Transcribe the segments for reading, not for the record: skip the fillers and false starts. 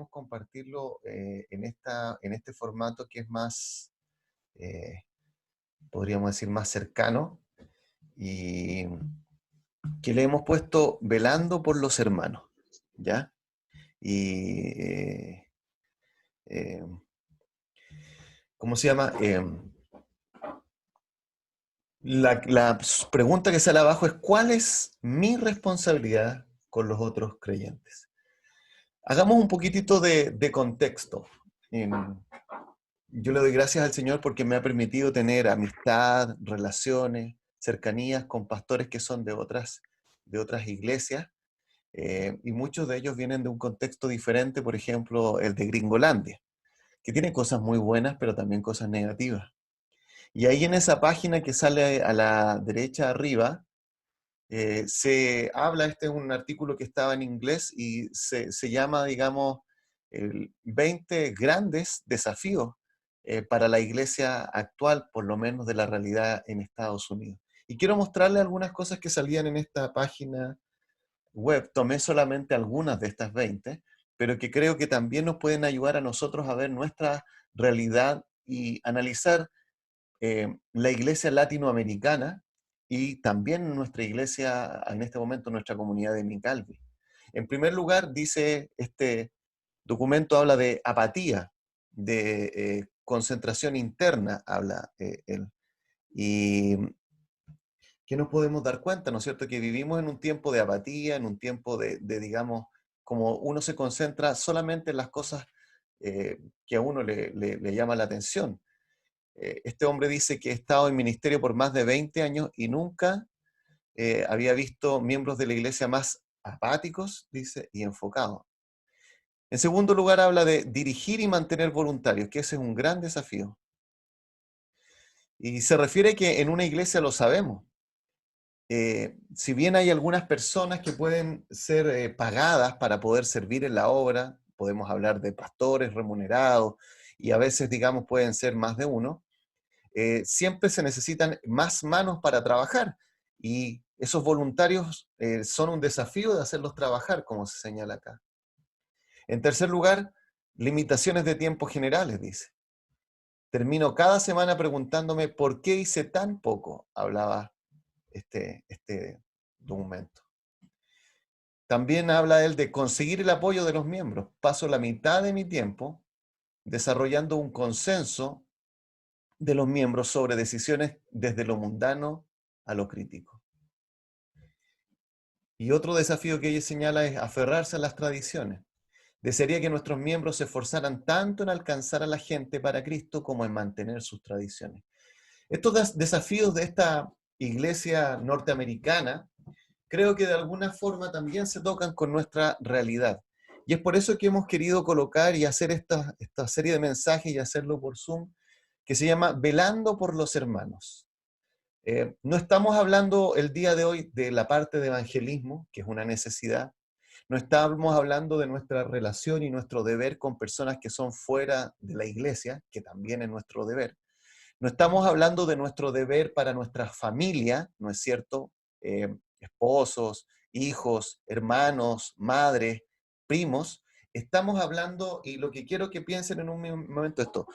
queríamos compartirlo en este formato que es más, eh, podríamos decir, más cercano, y que le hemos puesto Velando por los hermanos, ¿ya? Y, eh, ¿cómo se llama? La pregunta que sale abajo es: ¿cuál es mi responsabilidad con los otros creyentes? Hagamos un poquitito de contexto. Yo le doy gracias al Señor porque me ha permitido tener amistad, relaciones, cercanías con pastores que son de otras iglesias, y muchos de ellos vienen de un contexto diferente, por ejemplo, el de Gringolandia, que tiene cosas muy buenas, pero también cosas negativas. Y ahí en esa página que sale a la derecha arriba, se habla, este es un artículo que estaba en inglés y se llama, digamos, 20 grandes desafíos para la iglesia actual, por lo menos de la realidad en Estados Unidos. Y quiero mostrarle algunas cosas que salían en esta página web. Tomé solamente algunas de estas 20, pero que creo que también nos pueden ayudar a nosotros a ver nuestra realidad y analizar la iglesia latinoamericana y también nuestra iglesia, en este momento, nuestra comunidad de Micalvi. En primer lugar, dice este documento, habla de apatía, de concentración interna, habla él. Y ¿qué nos podemos dar cuenta? ¿No es cierto? Que vivimos en un tiempo de apatía, en un tiempo digamos, como uno se concentra solamente en las cosas que a uno le llama la atención. Este hombre dice que ha estado en ministerio por más de 20 años y nunca había visto miembros de la iglesia más apáticos, dice, y enfocados. En segundo lugar, habla de dirigir y mantener voluntarios, que ese es un gran desafío. Y se refiere que en una iglesia lo sabemos. Si bien hay algunas personas que pueden ser pagadas para poder servir en la obra, podemos hablar de pastores remunerados y a veces, digamos, pueden ser más de uno, siempre se necesitan más manos para trabajar y esos voluntarios son un desafío de hacerlos trabajar, como se señala acá. En tercer lugar, limitaciones de tiempo generales, dice. Termino cada semana preguntándome por qué hice tan poco, hablaba este documento. También habla él de conseguir el apoyo de los miembros. Paso la mitad de mi tiempo desarrollando un consenso de los miembros sobre decisiones desde lo mundano a lo crítico. Y otro desafío que ella señala es aferrarse a las tradiciones. Desearía que nuestros miembros se esforzaran tanto en alcanzar a la gente para Cristo como en mantener sus tradiciones. Estos desafíos de esta iglesia norteamericana creo que de alguna forma también se tocan con nuestra realidad. Y es por eso que hemos querido colocar y hacer esta serie de mensajes y hacerlo por Zoom, que se llama Velando por los Hermanos. No estamos hablando el día de hoy de la parte de evangelismo, que es una necesidad. No estamos hablando de nuestra relación y nuestro deber con personas que son fuera de la iglesia, que también es nuestro deber. No estamos hablando de nuestro deber para nuestra familia, ¿no es cierto? Esposos, hijos, hermanos, madres, primos. Estamos hablando, y lo que quiero que piensen en un momento esto: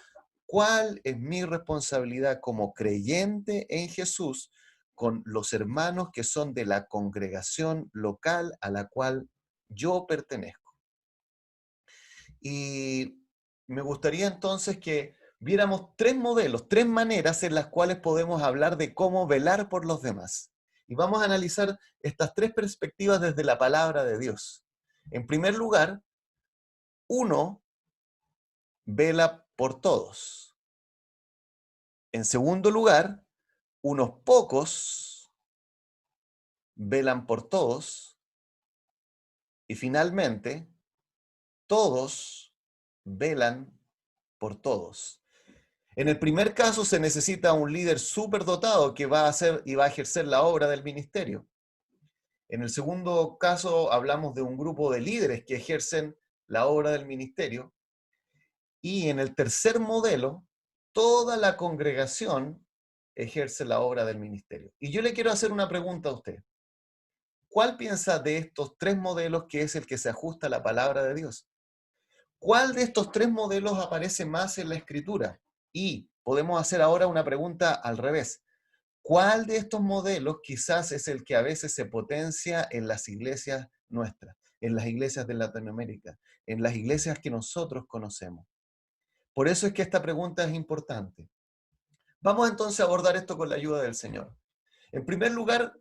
¿cuál es mi responsabilidad como creyente en Jesús con los hermanos que son de la congregación local a la cual yo pertenezco? Y me gustaría entonces que viéramos tres modelos, tres maneras en las cuales podemos hablar de cómo velar por los demás. Y vamos a analizar estas tres perspectivas desde la palabra de Dios. En primer lugar, uno vela por todos. En segundo lugar, unos pocos velan por todos. Y finalmente, todos velan por todos. En el primer caso se necesita un líder superdotado que va a hacer y va a ejercer la obra del ministerio. En el segundo caso hablamos de un grupo de líderes que ejercen la obra del ministerio. Y en el tercer modelo, toda la congregación ejerce la obra del ministerio. Y yo le quiero hacer una pregunta a usted. ¿Cuál piensa de estos tres modelos que es el que se ajusta a la palabra de Dios? ¿Cuál de estos tres modelos aparece más en la Escritura? Y podemos hacer ahora una pregunta al revés. ¿Cuál de estos modelos quizás es el que a veces se potencia en las iglesias nuestras, en las iglesias de Latinoamérica, en las iglesias que nosotros conocemos? Por eso es que esta pregunta es importante. Vamos entonces a abordar esto con la ayuda del Señor. En primer lugar,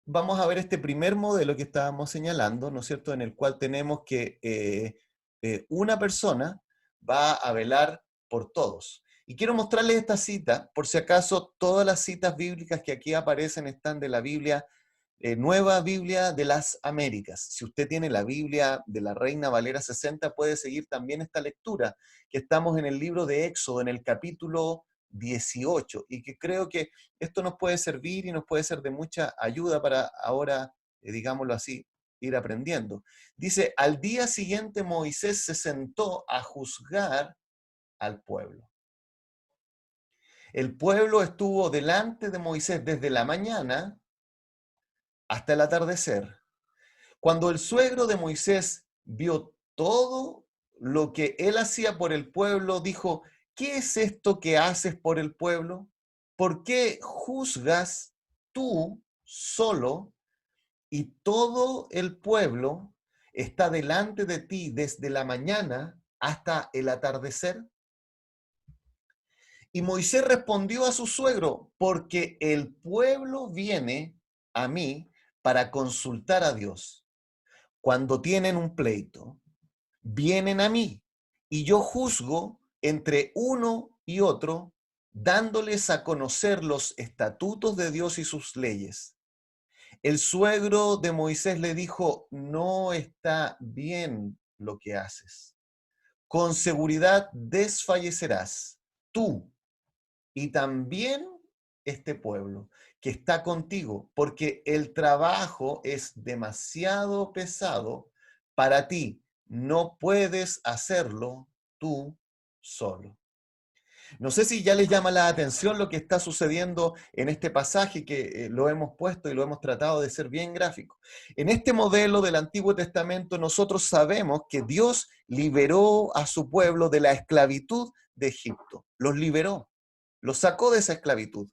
vamos a ver este primer modelo que estábamos señalando, ¿no es cierto?, en el cual tenemos que una persona va a velar por todos. Y quiero mostrarles esta cita, por si acaso todas las citas bíblicas que aquí aparecen están de la Biblia, Nueva Biblia de las Américas. Si usted tiene la Biblia de la Reina Valera 60, puede seguir también esta lectura, que estamos en el libro de Éxodo, en el capítulo 18, y que creo que esto nos puede servir y nos puede ser de mucha ayuda para ahora, digámoslo así, ir aprendiendo. Dice, al día siguiente Moisés se sentó a juzgar al pueblo. El pueblo estuvo delante de Moisés desde la mañana hasta el atardecer. Cuando el suegro de Moisés vio todo lo que él hacía por el pueblo, dijo, ¿qué es esto que haces por el pueblo? ¿Por qué juzgas tú solo y todo el pueblo está delante de ti desde la mañana hasta el atardecer? Y Moisés respondió a su suegro, porque el pueblo viene a mí para consultar a Dios. Cuando tienen un pleito, vienen a mí y yo juzgo entre uno y otro, dándoles a conocer los estatutos de Dios y sus leyes. El suegro de Moisés le dijo, no está bien lo que haces. Con seguridad desfallecerás tú y también este pueblo que está contigo, porque el trabajo es demasiado pesado para ti. No puedes hacerlo tú solo. No sé si ya les llama la atención lo que está sucediendo en este pasaje que lo hemos puesto y lo hemos tratado de ser bien gráfico. En este modelo del Antiguo Testamento nosotros sabemos que Dios liberó a su pueblo de la esclavitud de Egipto. Los liberó, los sacó de esa esclavitud.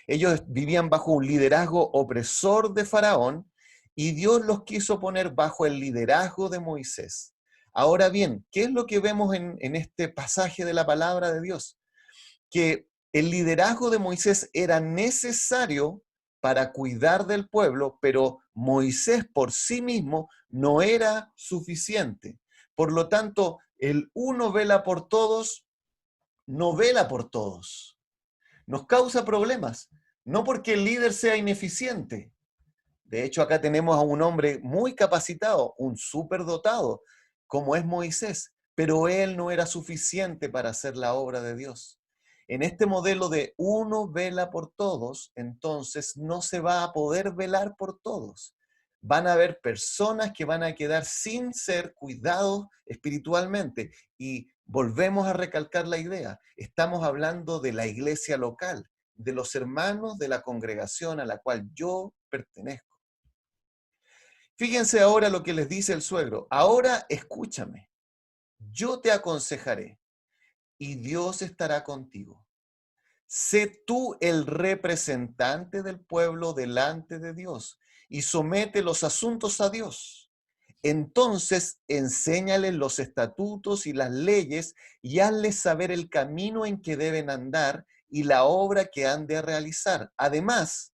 Ellos vivían bajo un liderazgo opresor de Faraón y Dios los quiso poner bajo el liderazgo de Moisés. Ahora bien, ¿qué es lo que vemos en este pasaje de la palabra de Dios? Que el liderazgo de Moisés era necesario para cuidar del pueblo, pero Moisés por sí mismo no era suficiente. Por lo tanto, el uno vela por todos, no vela por todos. Nos causa problemas, no porque el líder sea ineficiente. De hecho, acá tenemos a un hombre muy capacitado, un superdotado, como es Moisés, pero él no era suficiente para hacer la obra de Dios. En este modelo de uno vela por todos, entonces no se va a poder velar por todos. Van a haber personas que van a quedar sin ser cuidados espiritualmente. Y volvemos a recalcar la idea. Estamos hablando de la iglesia local, de los hermanos de la congregación a la cual yo pertenezco. Fíjense ahora lo que les dice el suegro. Ahora escúchame, yo te aconsejaré y Dios estará contigo. Sé tú el representante del pueblo delante de Dios y somete los asuntos a Dios. Entonces enséñales los estatutos y las leyes y hazles saber el camino en que deben andar y la obra que han de realizar. Además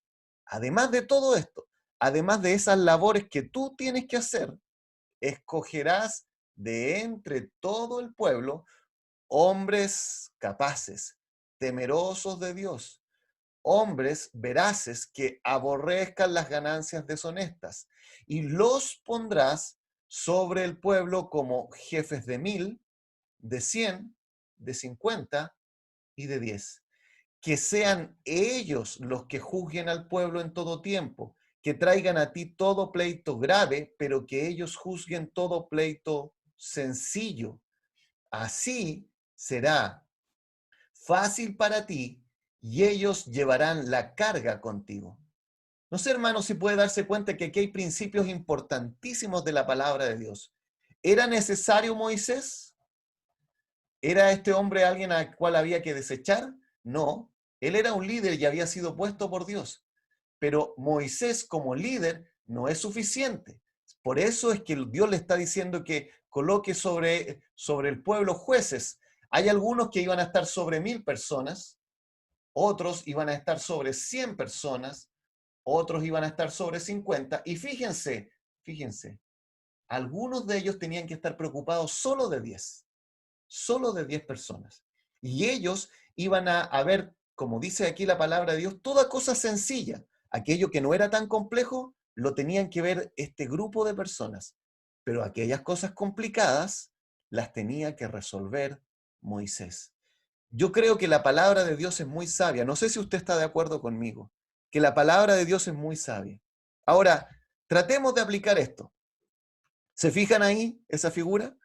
de todo esto, además de esas labores que tú tienes que hacer, escogerás de entre todo el pueblo hombres capaces, temerosos de Dios, hombres veraces que aborrezcan las ganancias deshonestas, y los pondrás sobre el pueblo como jefes de 1000, de 100, de 50 y de 10. Que sean ellos los que juzguen al pueblo en todo tiempo, que traigan a ti todo pleito grave, pero que ellos juzguen todo pleito sencillo. Así será fácil para ti y ellos llevarán la carga contigo. No sé, hermano, si puede darse cuenta que aquí hay principios importantísimos de la palabra de Dios. ¿Era necesario Moisés? ¿Era este hombre alguien al cual había que desechar? No, él era un líder y había sido puesto por Dios. Pero Moisés como líder no es suficiente. Por eso es que Dios le está diciendo que coloque sobre el pueblo jueces. Hay algunos que iban a estar sobre 1000 personas, otros iban a estar sobre 100 personas, otros iban a estar sobre 50. Y fíjense, algunos de ellos tenían que estar preocupados solo de 10 personas. Y ellos iban a ver, como dice aquí la palabra de Dios, toda cosa sencilla. Aquello que no era tan complejo, lo tenían que ver este grupo de personas. Pero aquellas cosas complicadas las tenía que resolver Moisés. Yo creo que la palabra de Dios es muy sabia. No sé si usted está de acuerdo conmigo, que la palabra de Dios es muy sabia. Ahora, tratemos de aplicar esto. ¿Se fijan ahí esa figura?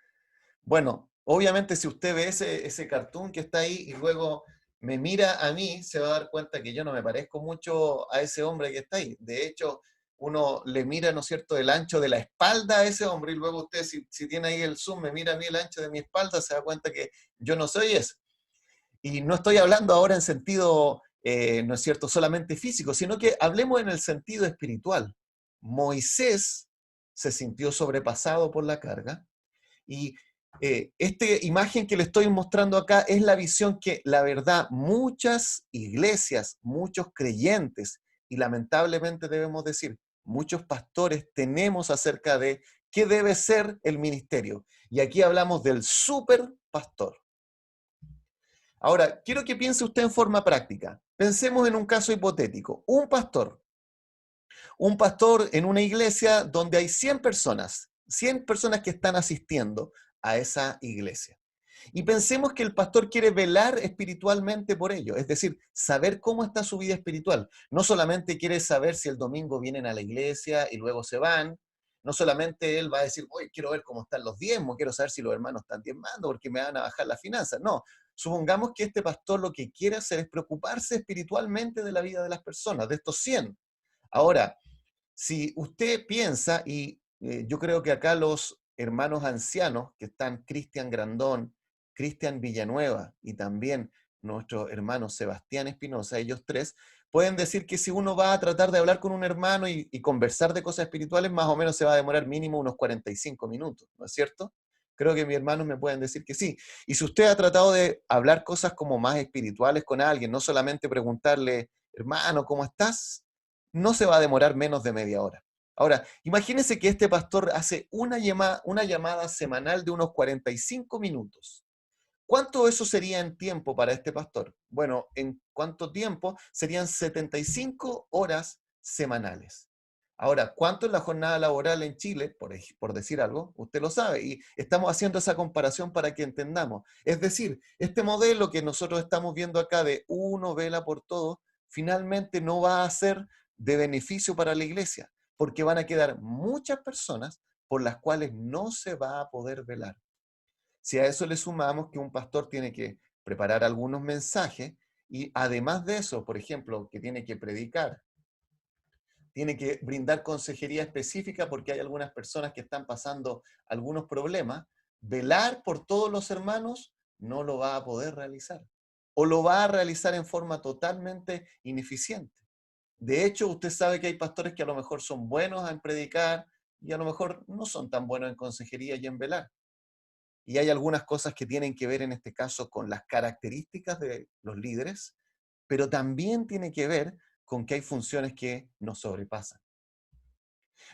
Bueno, obviamente si usted ve ese cartoon que está ahí y luego me mira a mí, se va a dar cuenta que yo no me parezco mucho a ese hombre que está ahí. De hecho, uno le mira, ¿no es cierto?, el ancho de la espalda a ese hombre y luego usted, si tiene ahí el zoom, me mira a mí el ancho de mi espalda, se da cuenta que yo no soy ese. Y no estoy hablando ahora en sentido, ¿no es cierto?, solamente físico, sino que hablemos en el sentido espiritual. Moisés se sintió sobrepasado por la carga y esta imagen que le estoy mostrando acá es la visión que, la verdad, muchas iglesias, muchos creyentes, y lamentablemente debemos decir, muchos pastores tenemos acerca de qué debe ser el ministerio. Y aquí hablamos del super pastor. Ahora, quiero que piense usted en forma práctica. Pensemos en un caso hipotético. Un pastor en una iglesia donde hay 100 personas que están asistiendo a esa iglesia. Y pensemos que el pastor quiere velar espiritualmente por ello, es decir, saber cómo está su vida espiritual. No solamente quiere saber si el domingo vienen a la iglesia y luego se van, no solamente él va a decir, oye, quiero ver cómo están los diezmos, quiero saber si los hermanos están diezmando porque me van a bajar las finanzas. No, supongamos que este pastor lo que quiere hacer es preocuparse espiritualmente de la vida de las personas, de estos 100. Ahora, si usted piensa, y yo creo que acá los hermanos ancianos, que están Cristian Grandón, Cristian Villanueva y también nuestro hermano Sebastián Espinosa, ellos tres, pueden decir que si uno va a tratar de hablar con un hermano y conversar de cosas espirituales, más o menos se va a demorar mínimo unos 45 minutos, ¿no es cierto? Creo que mis hermanos me pueden decir que sí. Y si usted ha tratado de hablar cosas como más espirituales con alguien, no solamente preguntarle, hermano, ¿cómo estás?, no se va a demorar menos de media hora. Ahora, imagínense que este pastor hace una llamada semanal de unos 45 minutos. ¿Cuánto eso sería en tiempo para este pastor? Bueno, ¿en cuánto tiempo? Serían 75 horas semanales. Ahora, ¿cuánto es la jornada laboral en Chile? Por decir algo, usted lo sabe, y estamos haciendo esa comparación para que entendamos. Es decir, este modelo que nosotros estamos viendo acá de uno vela por todo, finalmente no va a ser de beneficio para la iglesia, porque van a quedar muchas personas por las cuales no se va a poder velar. Si a eso le sumamos que un pastor tiene que preparar algunos mensajes y además de eso, por ejemplo, que tiene que predicar, tiene que brindar consejería específica porque hay algunas personas que están pasando algunos problemas, velar por todos los hermanos no lo va a poder realizar o lo va a realizar en forma totalmente ineficiente. De hecho, usted sabe que hay pastores que a lo mejor son buenos en predicar y a lo mejor no son tan buenos en consejería y en velar. Y hay algunas cosas que tienen que ver en este caso con las características de los líderes, pero también tiene que ver con que hay funciones que nos sobrepasan.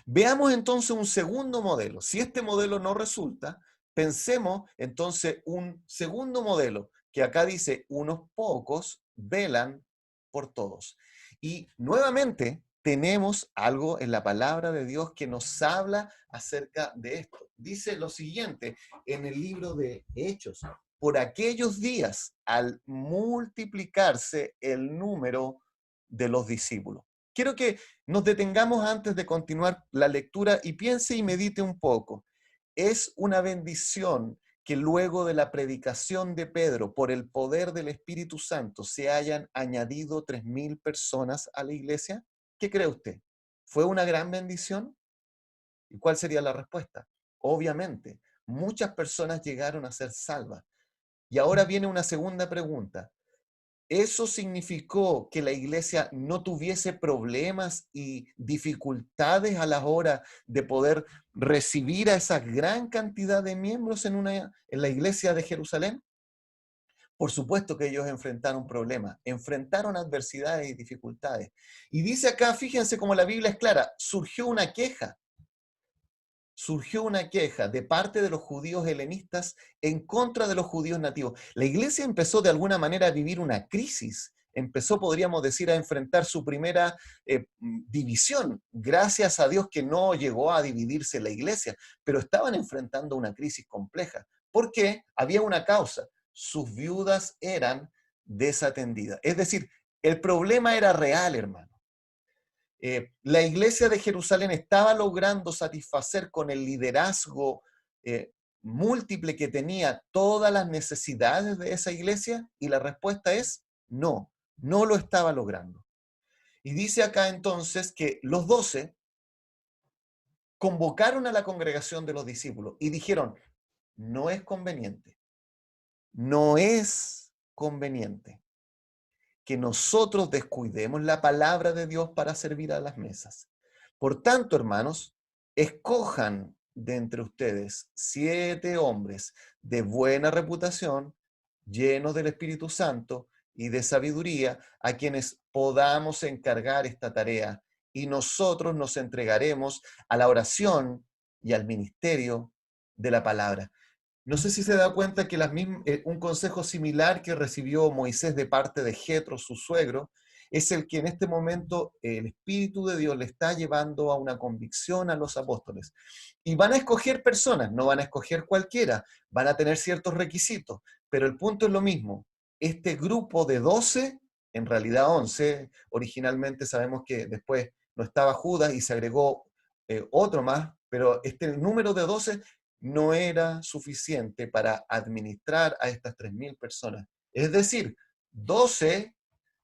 Veamos entonces un segundo modelo. Si este modelo no resulta, pensemos entonces un segundo modelo, que acá dice, unos pocos velan por todos. Y nuevamente tenemos algo en la palabra de Dios que nos habla acerca de esto. Dice lo siguiente en el libro de Hechos: por aquellos días, al multiplicarse el número de los discípulos. Quiero que nos detengamos antes de continuar la lectura y piense y medite un poco. Es una bendición que luego de la predicación de Pedro, por el poder del Espíritu Santo, se hayan añadido 3000 personas a la iglesia. ¿Qué cree usted? ¿Fue una gran bendición? ¿Y cuál sería la respuesta? Obviamente, muchas personas llegaron a ser salvas. Y ahora viene una segunda pregunta. ¿Eso significó que la iglesia no tuviese problemas y dificultades a la hora de poder recibir a esa gran cantidad de miembros en la iglesia de Jerusalén? Por supuesto que ellos enfrentaron problemas, enfrentaron adversidades y dificultades. Y dice acá, fíjense cómo la Biblia es clara, surgió una queja de parte de los judíos helenistas en contra de los judíos nativos. La iglesia empezó de alguna manera a vivir una crisis, empezó, podríamos decir, a enfrentar su primera división. Gracias a Dios que no llegó a dividirse la iglesia, pero estaban enfrentando una crisis compleja. ¿Por qué? Había una causa. Sus viudas eran desatendidas. Es decir, el problema era real, hermano. La iglesia de Jerusalén estaba logrando satisfacer con el liderazgo múltiple que tenía todas las necesidades de esa iglesia, y la respuesta es no, no lo estaba logrando. Y dice acá entonces que los 12 convocaron a la congregación de los discípulos y dijeron, no es conveniente, no es conveniente que nosotros descuidemos la palabra de Dios para servir a las mesas. Por tanto, hermanos, escojan de entre ustedes 7 hombres de buena reputación, llenos del Espíritu Santo y de sabiduría, a quienes podamos encargar esta tarea, y nosotros nos entregaremos a la oración y al ministerio de la palabra. No sé si se da cuenta que un consejo similar que recibió Moisés de parte de Jetro, su suegro, es el que en este momento el Espíritu de Dios le está llevando a una convicción a los apóstoles. Y van a escoger personas, no van a escoger cualquiera, van a tener ciertos requisitos, pero el punto es lo mismo. Este grupo de 12, en realidad 11, originalmente sabemos que después no estaba Judas y se agregó otro más, pero este número de 12 no era suficiente para administrar a estas 3.000 personas. Es decir, 12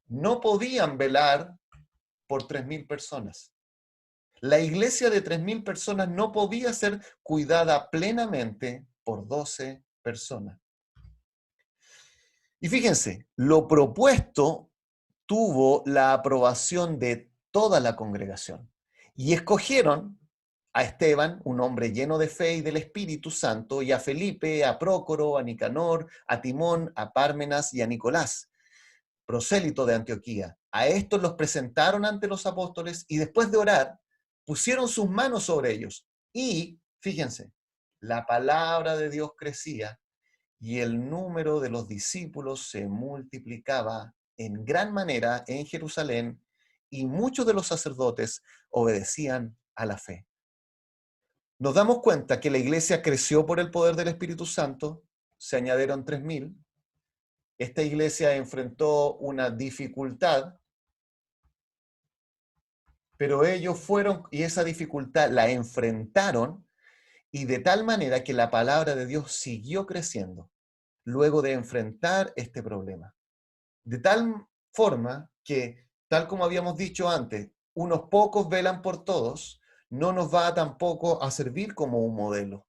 no podían velar por 3.000 personas. La iglesia de 3.000 personas no podía ser cuidada plenamente por 12 personas. Y fíjense, lo propuesto tuvo la aprobación de toda la congregación. Y escogieron a Esteban, un hombre lleno de fe y del Espíritu Santo, y a Felipe, a Prócoro, a Nicanor, a Timón, a Pármenas y a Nicolás, prosélito de Antioquía. A estos los presentaron ante los apóstoles y después de orar, pusieron sus manos sobre ellos. Y, fíjense, la palabra de Dios crecía y el número de los discípulos se multiplicaba en gran manera en Jerusalén, y muchos de los sacerdotes obedecían a la fe. Nos damos cuenta que la iglesia creció por el poder del Espíritu Santo, se añadieron 3.000. Esta iglesia enfrentó una dificultad, pero ellos fueron y esa dificultad la enfrentaron, y de tal manera que la palabra de Dios siguió creciendo luego de enfrentar este problema. De tal forma que, tal como habíamos dicho antes, unos pocos velan por todos, no nos va tampoco a servir como un modelo.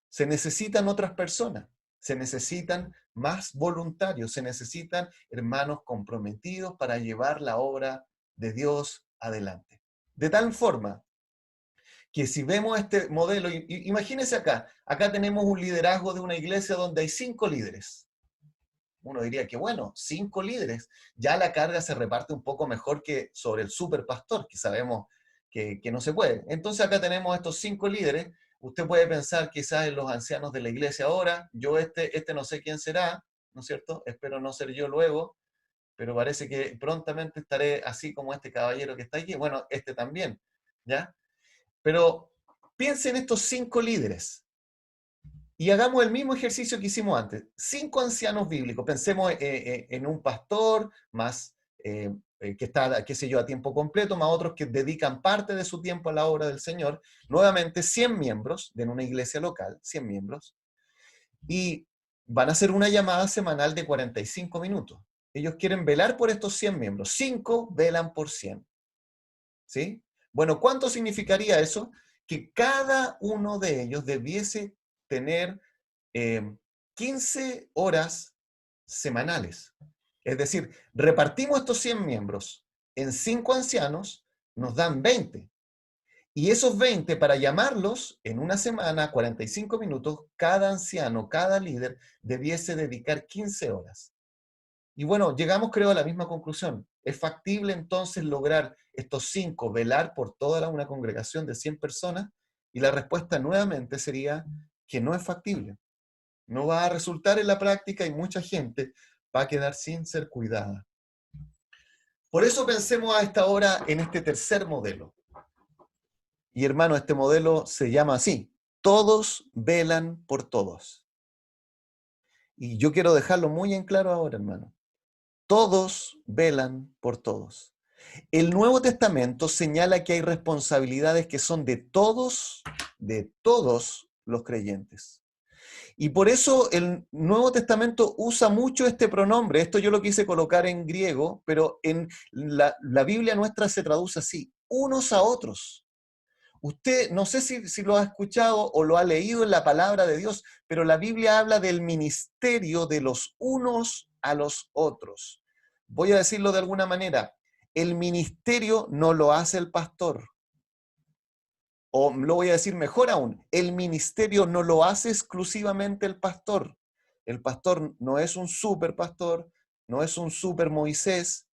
Se necesitan otras personas, se necesitan más voluntarios, se necesitan hermanos comprometidos para llevar la obra de Dios adelante. De tal forma que si vemos este modelo, imagínense acá tenemos un liderazgo de una iglesia donde hay 5 líderes. Uno diría que bueno, 5 líderes, ya la carga se reparte un poco mejor que sobre el superpastor, que sabemos que no se puede. Entonces acá tenemos estos 5 líderes. Usted puede pensar quizás en los ancianos de la iglesia ahora, yo este no sé quién será, ¿no es cierto? Espero no ser yo luego, pero parece que prontamente estaré así como este caballero que está aquí, bueno, este también, ¿ya? Pero piensen en estos 5 líderes. Y hagamos el mismo ejercicio que hicimos antes. 5 ancianos bíblicos. Pensemos en un pastor más que está, qué sé yo, a tiempo completo, más otros que dedican parte de su tiempo a la obra del Señor. Nuevamente, 100 miembros de una iglesia local, 100 miembros. Y van a hacer una llamada semanal de 45 minutos. Ellos quieren velar por estos 100 miembros. 5 velan por 100. ¿Sí? Bueno, ¿cuánto significaría eso? Que cada uno de ellos debiese tener 15 horas semanales. Es decir, repartimos estos 100 miembros en 5 ancianos, nos dan 20. Y esos 20, para llamarlos en una semana, 45 minutos, cada anciano, cada líder debiese dedicar 15 horas. Y bueno, llegamos creo a la misma conclusión. ¿Es factible entonces lograr estos 5, velar por toda una congregación de 100 personas? Y la respuesta nuevamente sería que no es factible. No va a resultar en la práctica y mucha gente va a quedar sin ser cuidada. Por eso pensemos a esta hora en este tercer modelo. Y hermano, este modelo se llama así: todos velan por todos. Y yo quiero dejarlo muy en claro ahora, hermano. Todos velan por todos. El Nuevo Testamento señala que hay responsabilidades que son de todos los creyentes. Y por eso el Nuevo Testamento usa mucho este pronombre. Esto yo lo quise colocar en griego, pero en la Biblia nuestra se traduce así: unos a otros. Usted, no sé si lo ha escuchado o lo ha leído en la palabra de Dios, pero la Biblia habla del ministerio de los unos a los otros. Voy a decirlo de alguna manera: el ministerio no lo hace el pastor. O lo voy a decir mejor aún: el ministerio no lo hace exclusivamente el pastor. El pastor no es un super pastor, no es un super Moisés,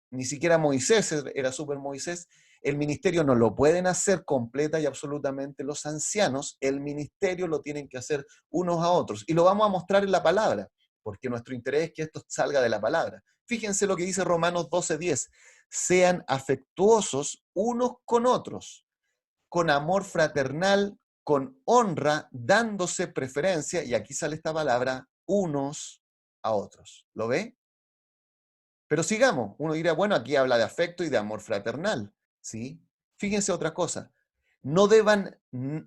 ni siquiera Moisés era super Moisés. El ministerio no lo pueden hacer completa y absolutamente los ancianos. El ministerio lo tienen que hacer unos a otros. Y lo vamos a mostrar en la palabra, porque nuestro interés es que esto salga de la palabra. Fíjense lo que dice Romanos 12:10. Sean afectuosos unos con otros, con amor fraternal, con honra, dándose preferencia, y aquí sale esta palabra, unos a otros. ¿Lo ve? Pero sigamos. Uno dirá, bueno, aquí habla de afecto y de amor fraternal, ¿sí? Fíjense otra cosa. No deban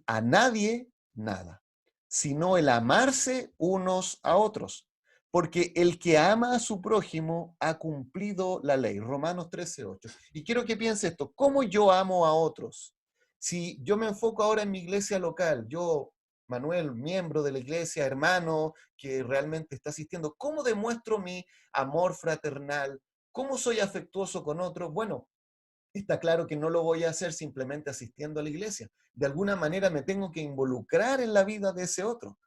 a nadie nada, sino el amarse unos a otros. Porque el que ama a su prójimo ha cumplido la ley. Romanos 13:8. Y quiero que piense esto: ¿cómo yo amo a otros? Si yo me enfoco ahora en mi iglesia local, yo, Manuel, miembro de la iglesia, hermano que realmente está asistiendo, ¿cómo demuestro mi amor fraternal? ¿Cómo soy afectuoso con otros? Bueno, está claro que no lo voy a hacer simplemente asistiendo a la iglesia. De alguna manera me tengo que involucrar en la vida de ese otro.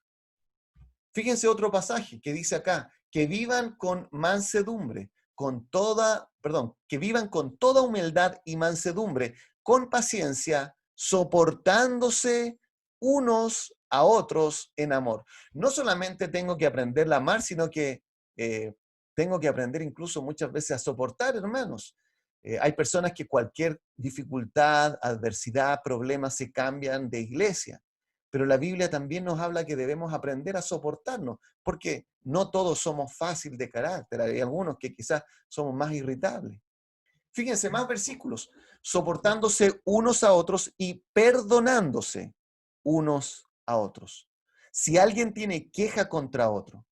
Fíjense otro pasaje que dice acá: que vivan con mansedumbre, que vivan con toda humildad y mansedumbre, con paciencia, soportándose unos a otros en amor. No solamente tengo que aprender a amar, sino que tengo que aprender incluso muchas veces a soportar, hermanos. Hay personas que cualquier dificultad, adversidad, problema se cambian de iglesia. Pero la Biblia también nos habla que debemos aprender a soportarnos, porque no todos somos fáciles de carácter, hay algunos que quizás somos más irritables. Fíjense, más versículos: soportándose unos a otros y perdonándose unos a otros. Si alguien tiene queja contra otro,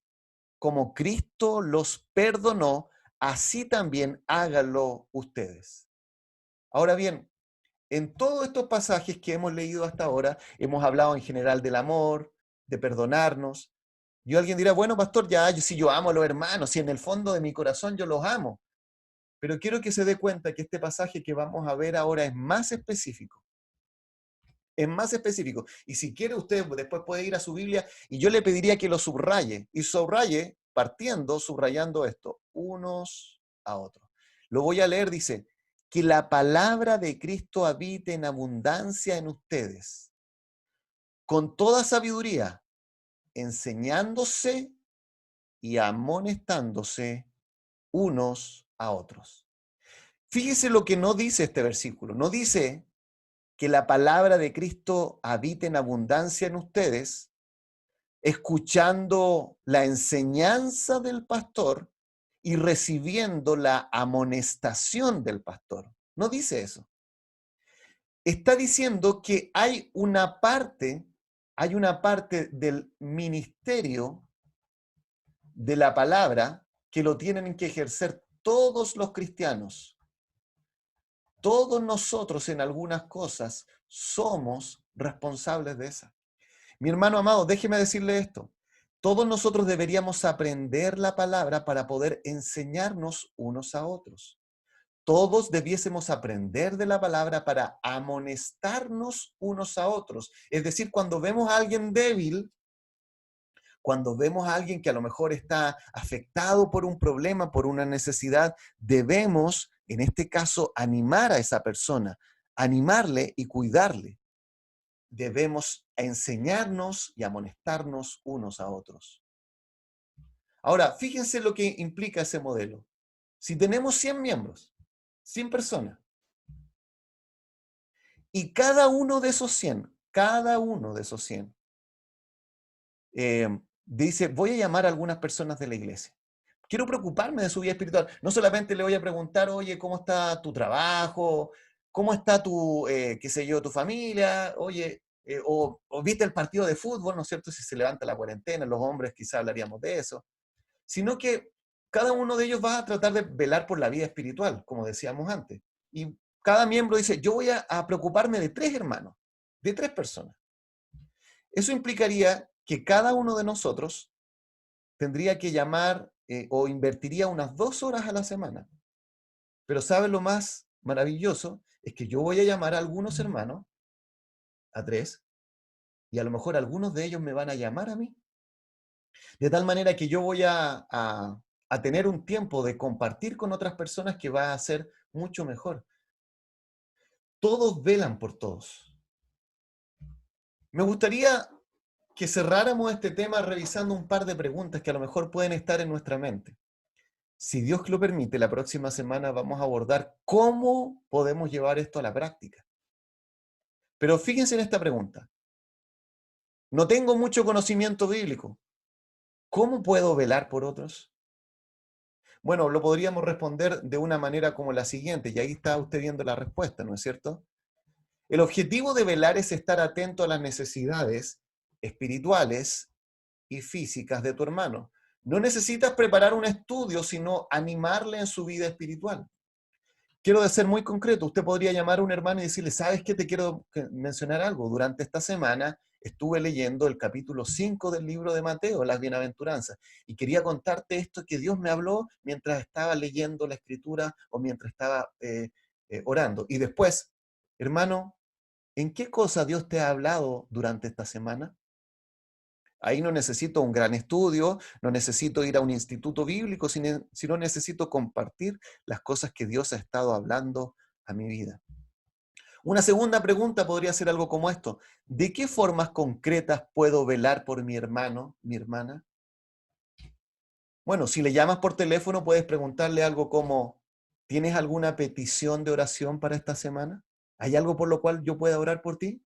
como Cristo los perdonó, así también háganlo ustedes. Ahora bien, en todos estos pasajes que hemos leído hasta ahora, hemos hablado en general del amor, de perdonarnos. Y alguien dirá, bueno, pastor, ya, si yo amo a los hermanos, si en el fondo de mi corazón yo los amo. Pero quiero que se dé cuenta que este pasaje que vamos a ver ahora es más específico. Es más específico. Y si quiere, usted después puede ir a su Biblia y yo le pediría que lo subraye. Y subraye subrayando esto: unos a otros. Lo voy a leer, dice: que la palabra de Cristo habite en abundancia en ustedes, con toda sabiduría, enseñándose y amonestándose unos a otros. Fíjese lo que no dice este versículo. No dice que la palabra de Cristo habite en abundancia en ustedes, escuchando la enseñanza del pastor y recibiendo la amonestación del pastor. No dice eso. Está diciendo que hay una parte del ministerio de la palabra que lo tienen que ejercer todos los cristianos. Todos nosotros en algunas cosas somos responsables de esa. Mi hermano amado, déjeme decirle esto: Todos nosotros deberíamos aprender la palabra para poder enseñarnos unos a otros. Todos debiésemos aprender de la palabra para amonestarnos unos a otros. Es decir, cuando vemos a alguien débil, cuando vemos a alguien que a lo mejor está afectado por un problema, por una necesidad, debemos, en este caso, animar a esa persona, animarle y cuidarle. Debemos enseñarnos y amonestarnos unos a otros. Ahora, fíjense lo que implica ese modelo. Si tenemos 100 miembros, 100 personas, y cada uno de esos 100, dice, voy a llamar a algunas personas de la iglesia. Quiero preocuparme de su vida espiritual. No solamente le voy a preguntar, oye, ¿cómo está tu trabajo? ¿Cómo está tu, qué sé yo, tu familia? Oye, o viste el partido de fútbol, ¿no es cierto? Si se levanta la cuarentena, los hombres quizá hablaríamos de eso. Sino que cada uno de ellos va a tratar de velar por la vida espiritual, como decíamos antes. Y cada miembro dice, yo voy a preocuparme de 3 hermanos, de 3 personas. Eso implicaría que cada uno de nosotros tendría que llamar o invertiría unas 2 horas a la semana. Pero ¿sabes lo más maravilloso? Es que yo voy a llamar a algunos hermanos, a 3, y a lo mejor algunos de ellos me van a llamar a mí. De tal manera que yo voy a tener un tiempo de compartir con otras personas que va a ser mucho mejor. Todos velan por todos. Me gustaría que cerráramos este tema revisando un par de preguntas que a lo mejor pueden estar en nuestra mente. Si Dios lo permite, la próxima semana vamos a abordar cómo podemos llevar esto a la práctica. Pero fíjense en esta pregunta. No tengo mucho conocimiento bíblico. ¿Cómo puedo velar por otros? Bueno, lo podríamos responder de una manera como la siguiente, y ahí está usted viendo la respuesta, ¿no es cierto? El objetivo de velar es estar atento a las necesidades espirituales y físicas de tu hermano. No necesitas preparar un estudio, sino animarle en su vida espiritual. Quiero ser muy concreto. Usted podría llamar a un hermano y decirle, ¿sabes qué? Te quiero mencionar algo. Durante esta semana estuve leyendo el capítulo 5 del libro de Mateo, las bienaventuranzas, y quería contarte esto que Dios me habló mientras estaba leyendo la escritura o mientras estaba orando. Y después, hermano, ¿en qué cosa Dios te ha hablado durante esta semana? Ahí no necesito un gran estudio, no necesito ir a un instituto bíblico, sino necesito compartir las cosas que Dios ha estado hablando a mi vida. Una segunda pregunta podría ser algo como esto. ¿De qué formas concretas puedo velar por mi hermano, mi hermana? Bueno, si le llamas por teléfono, puedes preguntarle algo como, ¿tienes alguna petición de oración para esta semana? ¿Hay algo por lo cual yo pueda orar por ti?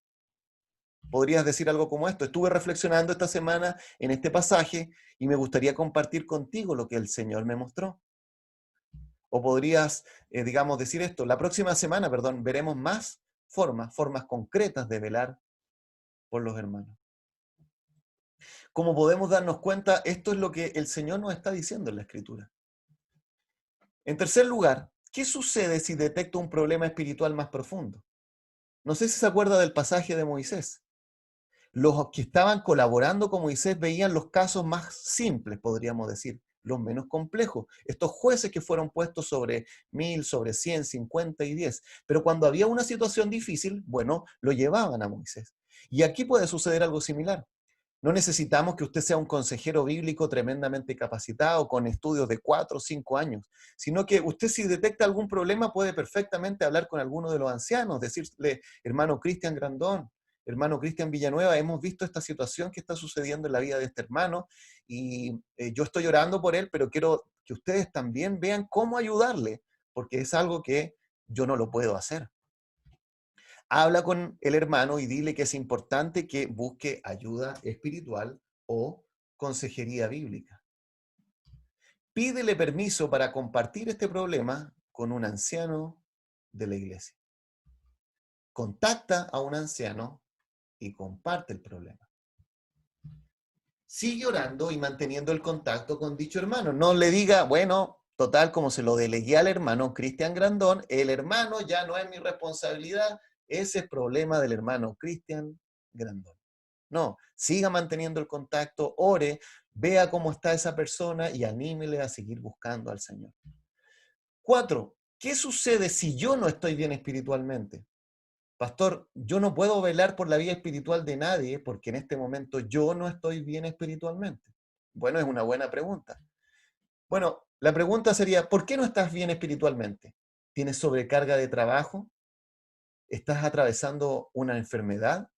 Podrías decir algo como esto. Estuve reflexionando esta semana en este pasaje y me gustaría compartir contigo lo que el Señor me mostró. O podrías, digamos, decir esto. La próxima semana, perdón, veremos más formas concretas de velar por los hermanos. Como podemos darnos cuenta, esto es lo que el Señor nos está diciendo en la Escritura. En tercer lugar, ¿qué sucede si detecto un problema espiritual más profundo? No sé si se acuerda del pasaje de Moisés. Los que estaban colaborando con Moisés veían los casos más simples, podríamos decir, los menos complejos. Estos jueces que fueron puestos sobre 1000, sobre 100, 50 y 10. Pero cuando había una situación difícil, bueno, lo llevaban a Moisés. Y aquí puede suceder algo similar. No necesitamos que usted sea un consejero bíblico tremendamente capacitado, con estudios de 4 o 5 años, sino que usted si detecta algún problema puede perfectamente hablar con alguno de los ancianos, decirle, hermano Cristian Grandón, hermano Cristian Villanueva, hemos visto esta situación que está sucediendo en la vida de este hermano y yo estoy orando por él, pero quiero que ustedes también vean cómo ayudarle, porque es algo que yo no lo puedo hacer. Habla con el hermano y dile que es importante que busque ayuda espiritual o consejería bíblica. Pídele permiso para compartir este problema con un anciano de la iglesia. Contacta a un anciano y comparte el problema. Sigue orando y manteniendo el contacto con dicho hermano. No le diga, bueno, total, como se lo delegué al hermano Cristian Grandón, el hermano ya no es mi responsabilidad, ese es problema del hermano Cristian Grandón. No, siga manteniendo el contacto, ore, Vea cómo está esa persona y anímele a seguir buscando al Señor. 4. ¿Qué sucede si yo no estoy bien espiritualmente? Pastor, yo no puedo velar por la vida espiritual de nadie porque en este momento yo no estoy bien espiritualmente. Bueno, es una buena pregunta. Bueno, la pregunta sería, ¿por qué no estás bien espiritualmente? ¿Tienes sobrecarga de trabajo? ¿Estás atravesando una enfermedad?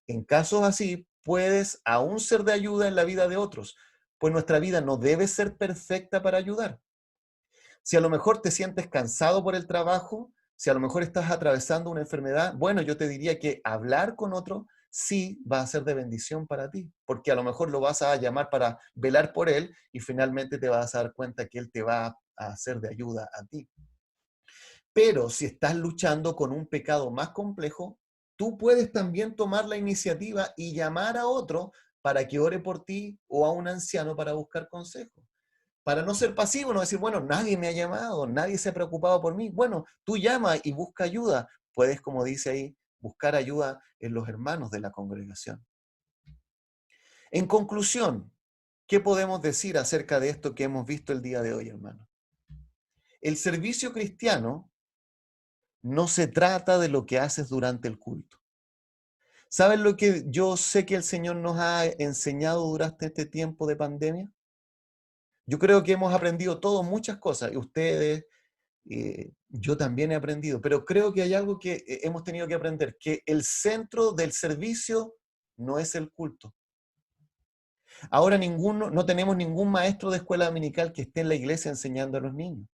En casos así, puedes aún ser de ayuda en la vida de otros, pues nuestra vida no debe ser perfecta para ayudar. Si a lo mejor te sientes cansado por el trabajo, si a lo mejor estás atravesando una enfermedad, bueno, yo te diría que hablar con otro sí va a ser de bendición para ti, porque a lo mejor lo vas a llamar para velar por él y finalmente te vas a dar cuenta que él te va a hacer de ayuda a ti. Pero si estás luchando con un pecado más complejo, tú puedes también tomar la iniciativa y llamar a otro para que ore por ti o a un anciano para buscar consejo. Para no ser pasivo, no decir, bueno, nadie me ha llamado, nadie se ha preocupado por mí. Bueno, tú llama y busca ayuda. Puedes, como dice ahí, buscar ayuda en los hermanos de la congregación. En conclusión, ¿qué podemos decir acerca de esto que hemos visto el día de hoy, hermano? El servicio cristiano no se trata de lo que haces durante el culto. ¿Sabes lo que yo sé que el Señor nos ha enseñado durante este tiempo de pandemia? Yo creo que hemos aprendido todos muchas cosas, y ustedes, yo también he aprendido, pero creo que hay algo que hemos tenido que aprender, que el centro del servicio no es el culto. Ahora no tenemos ningún maestro de escuela dominical que esté en la iglesia enseñando a los niños.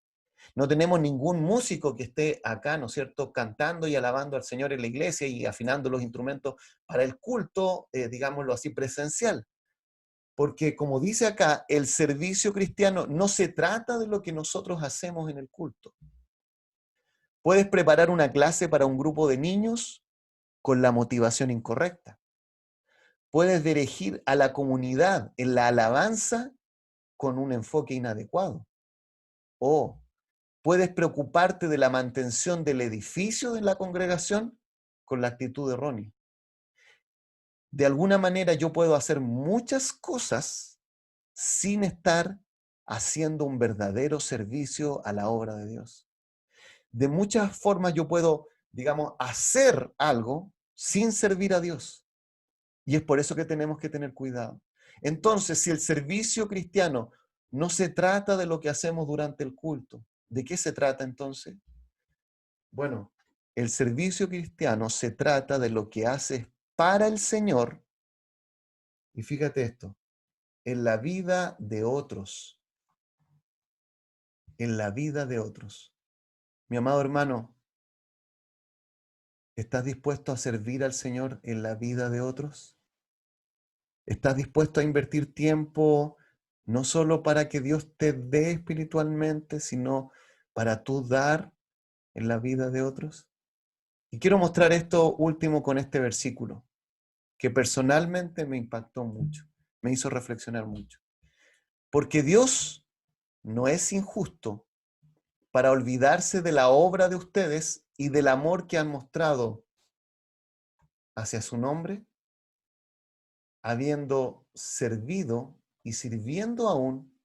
No tenemos ningún músico que esté acá, ¿no es cierto?, cantando y alabando al Señor en la iglesia y afinando los instrumentos para el culto, digámoslo así, presencial. Porque como dice acá, el servicio cristiano no se trata de lo que nosotros hacemos en el culto. Puedes preparar una clase para un grupo de niños con la motivación incorrecta. Puedes dirigir a la comunidad en la alabanza con un enfoque inadecuado. O puedes preocuparte de la mantención del edificio de la congregación con la actitud errónea. De alguna manera yo puedo hacer muchas cosas sin estar haciendo un verdadero servicio a la obra de Dios. De muchas formas yo puedo, digamos, hacer algo sin servir a Dios. Y es por eso que tenemos que tener cuidado. Entonces, si el servicio cristiano no se trata de lo que hacemos durante el culto, ¿de qué se trata entonces? Bueno, el servicio cristiano se trata de lo que haces para el Señor, y fíjate esto, en la vida de otros, en la vida de otros. Mi amado hermano, ¿estás dispuesto a servir al Señor en la vida de otros? ¿Estás dispuesto a invertir tiempo no solo para que Dios te dé espiritualmente, sino para tú dar en la vida de otros? Y quiero mostrar esto último con este versículo, que personalmente me impactó mucho, me hizo reflexionar mucho. Porque Dios no es injusto para olvidarse de la obra de ustedes y del amor que han mostrado hacia su nombre, habiendo servido y sirviendo aún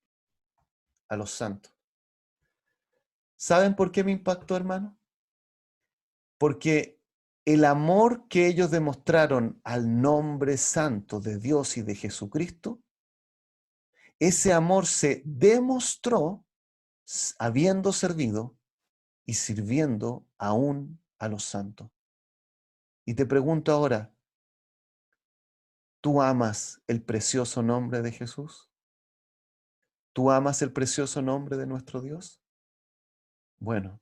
a los santos. ¿Saben por qué me impactó, hermano? Porque el amor que ellos demostraron al nombre santo de Dios y de Jesucristo, ese amor se demostró habiendo servido y sirviendo aún a los santos. Y te pregunto ahora, ¿tú amas el precioso nombre de Jesús? ¿Tú amas el precioso nombre de nuestro Dios? Bueno,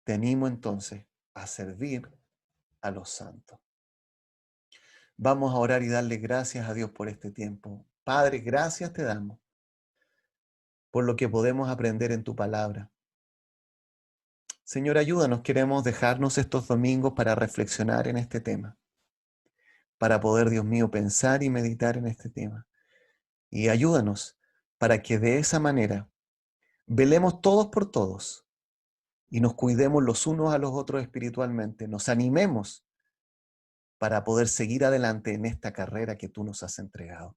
te animo entonces a servir a los santos. Vamos a orar y darle gracias a Dios por este tiempo. Padre, gracias te damos por lo que podemos aprender en tu palabra. Señor, ayúdanos, queremos dejarnos estos domingos para reflexionar en este tema, para poder, Dios mío, pensar y meditar en este tema. Y ayúdanos para que de esa manera velemos todos por todos y nos cuidemos los unos a los otros espiritualmente, nos animemos para poder seguir adelante en esta carrera que tú nos has entregado.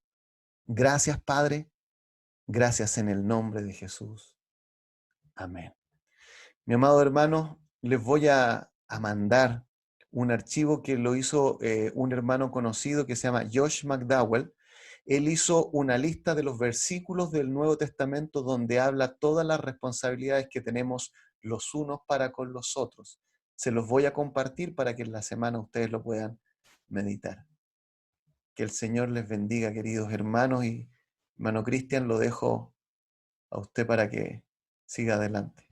Gracias, Padre. Gracias en el nombre de Jesús. Amén. Mi amado hermano, les voy a mandar un archivo que lo hizo un hermano conocido que se llama Josh McDowell. Él hizo una lista de los versículos del Nuevo Testamento donde habla todas las responsabilidades que tenemos los unos para con los otros. Se los voy a compartir para que en la semana ustedes lo puedan meditar. Que el Señor les bendiga, queridos hermanos, y hermano Cristian, lo dejo a usted para que siga adelante.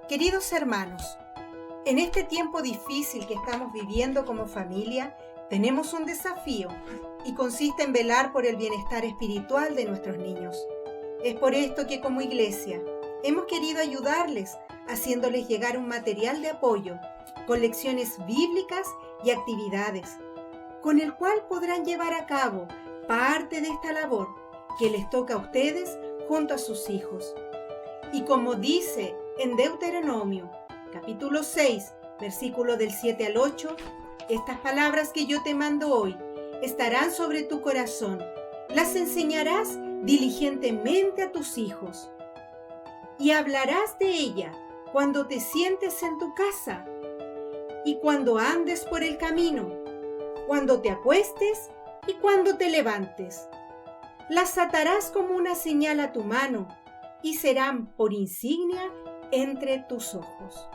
Queridos hermanos, en este tiempo difícil que estamos viviendo como familia, tenemos un desafío y consiste en velar por el bienestar espiritual de nuestros niños. Es por esto que como iglesia hemos querido ayudarles haciéndoles llegar un material de apoyo con lecciones bíblicas y actividades, con el cual podrán llevar a cabo parte de esta labor que les toca a ustedes junto a sus hijos. Y como dice en Deuteronomio, capítulo 6, versículo del 7 al 8, estas palabras que yo te mando hoy estarán sobre tu corazón. Las enseñarás diligentemente a tus hijos y hablarás de ella cuando te sientes en tu casa y cuando andes por el camino, cuando te acuestes y cuando te levantes. Las atarás como una señal a tu mano y serán por insignia entre tus ojos.